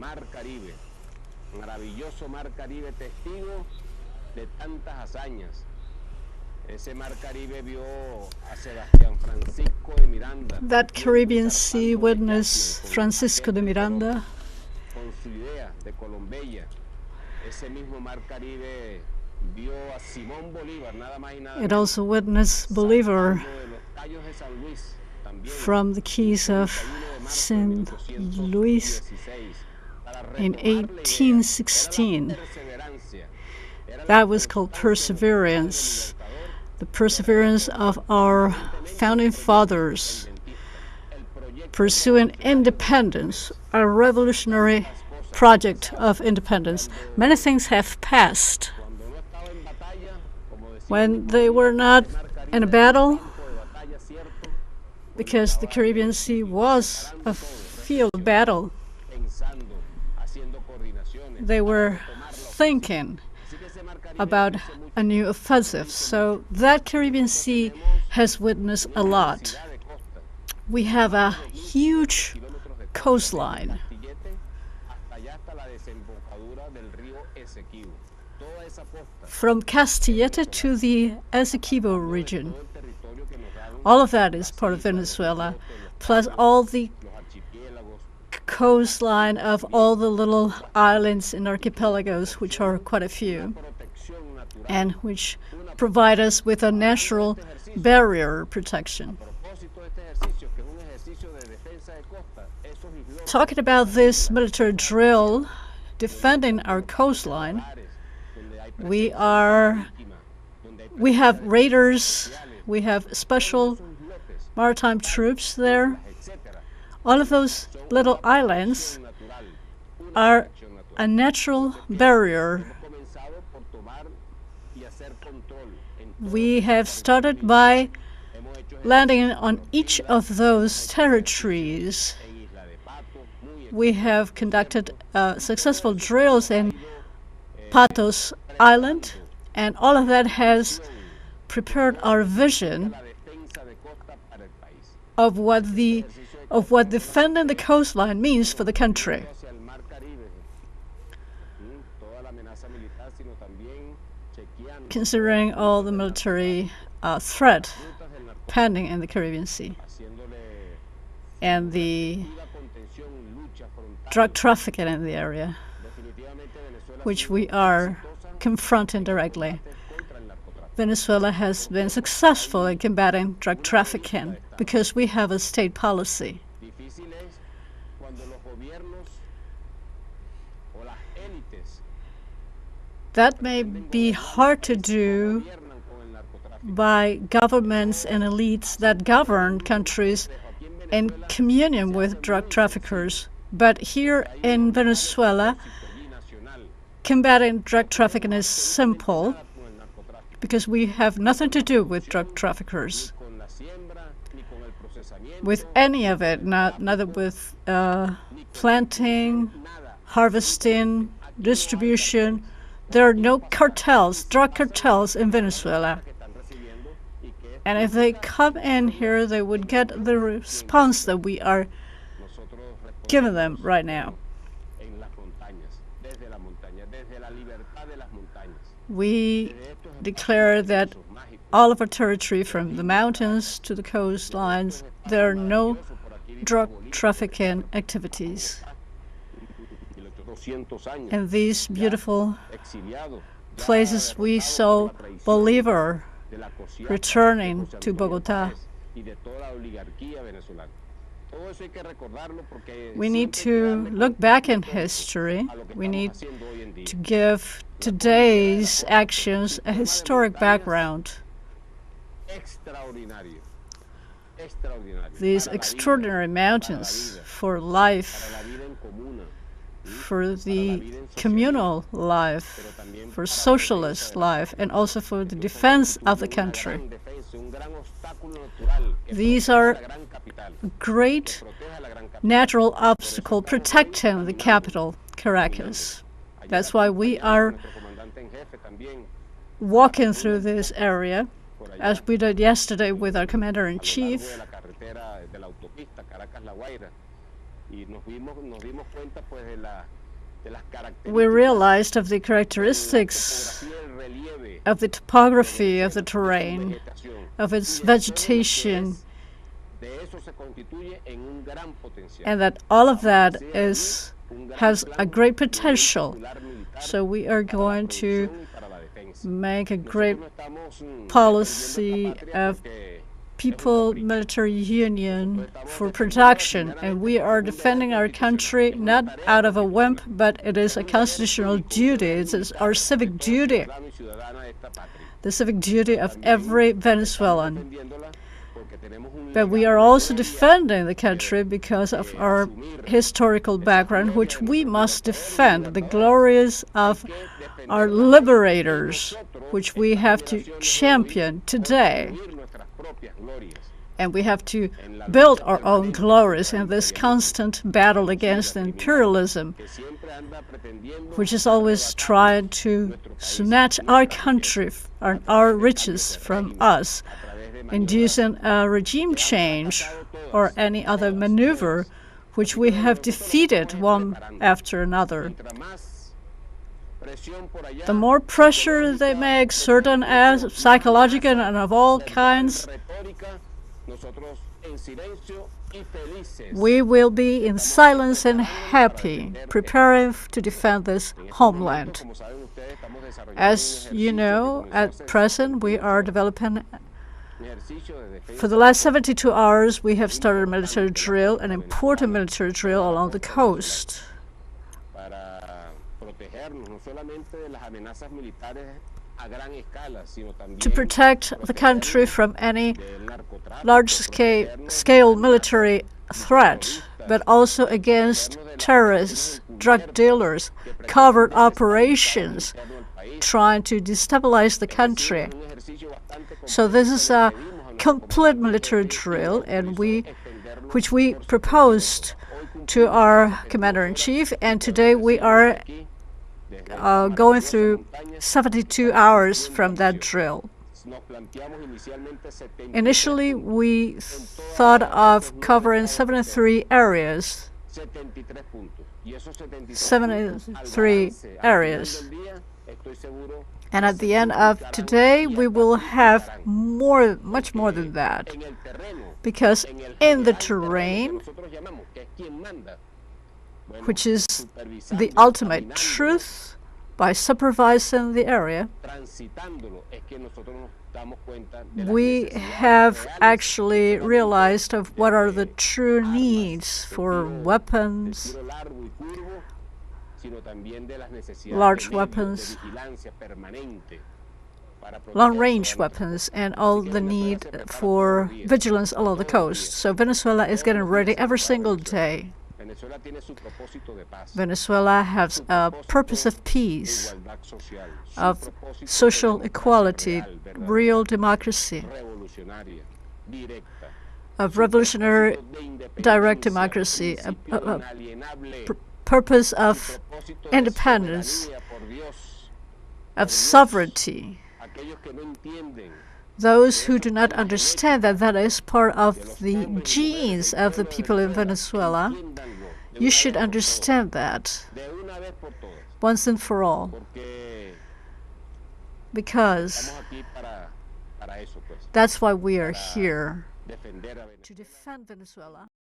Mar Caribe, maravilloso Mar Caribe, testigo de tantas hazañas. Ese Mar Caribe vio a Sebastián Francisco de Miranda. That Caribbean Sea witnessed Francisco de Miranda. Con su idea de Colombella. Ese mismo Mar Caribe vio a Simón Bolívar, nada más y nada menos. It also witnessed Bolivar from the Keys of St. Louis in 1816. That was called perseverance, the perseverance of our founding fathers pursuing independence, a revolutionary project of independence. Many things have passed. When they were not in a battle, because the Caribbean Sea was a field of battle, they were thinking about a new offensive. So that Caribbean Sea has witnessed a lot. We have a huge coastline. From Castillete to the Essequibo region. All of that is part of Venezuela, plus all the coastline of all the little islands and archipelagos, which are quite a few, and which provide us with a natural barrier protection. Talking about this military drill defending our coastline, we have raiders, we have special maritime troops there. All of those little islands are a natural barrier. We have started by landing on each of those territories. We have conducted successful drills in Patos Island, and all of that has prepared our vision of what defending the coastline means for the country. Considering all the military threat pending in the Caribbean Sea and the drug trafficking in the area, which we are confronting directly. Venezuela has been successful in combating drug trafficking because we have a state policy. That may be hard to do by governments and elites that govern countries in communion with drug traffickers. But here in Venezuela, combating drug trafficking is simple because we have nothing to do with drug traffickers, with any of it, neither with planting, harvesting, distribution. There are no cartels, drug cartels in Venezuela. And if they come in here, they would get the response that we are giving them right now. We declare that all of our territory, from the mountains to the coastlines, there are no drug trafficking activities. In these beautiful places, we saw Bolivar returning to Bogota. We need to look back in history. We need to give today's actions a historic background. These extraordinary mountains for life, for the communal life, for socialist life, and also for the defense of the country. These are great natural obstacle protecting the capital, Caracas. That's why we are walking through this area, as we did yesterday with our commander-in-chief. we realized of the characteristics of the topography of the terrain, of its vegetation, and that all of that has a great potential. So we are going to make a great policy of people military union for protection, and we are defending our country not out of a whim, but it is a constitutional duty. It's our civic duty, the civic duty of every Venezuelan. But we are also defending the country because of our historical background, which we must defend, the glories of our liberators, which we have to champion today. And we have to build our own glories in this constant battle against imperialism, which is always trying to snatch our country, our riches from us, inducing a regime change or any other maneuver, which we have defeated one after another. The more pressure they may exert on us, psychological and of all kinds, we will be in silence and happy, preparing to defend this homeland. As you know, at present we are developing. For the last 72 hours, we have started a military drill, an important military drill along the coast. To protect the country from any large-scale military threat, but also against terrorists, drug dealers, covert operations, trying to destabilize the country. So this is a complete military drill, and which we proposed to our commander-in-chief, and today we are going through 72 hours from that drill. Initially, we thought of covering 73 areas. 73 areas. And at the end of today, we will have much more than that. Because in the terrain, which is the ultimate truth, by supervising the area, we have actually realized of what are the true needs for weapons, large weapons, long-range weapons, and all the need for vigilance along the coast. So Venezuela is getting ready every single day. Venezuela has a purpose of peace, of social equality, real democracy, of revolutionary direct democracy, a purpose of independence, of sovereignty. Those who do not understand that that is part of the genes of the people in Venezuela, you should understand that once and for all. Because that's why we are here, to defend Venezuela.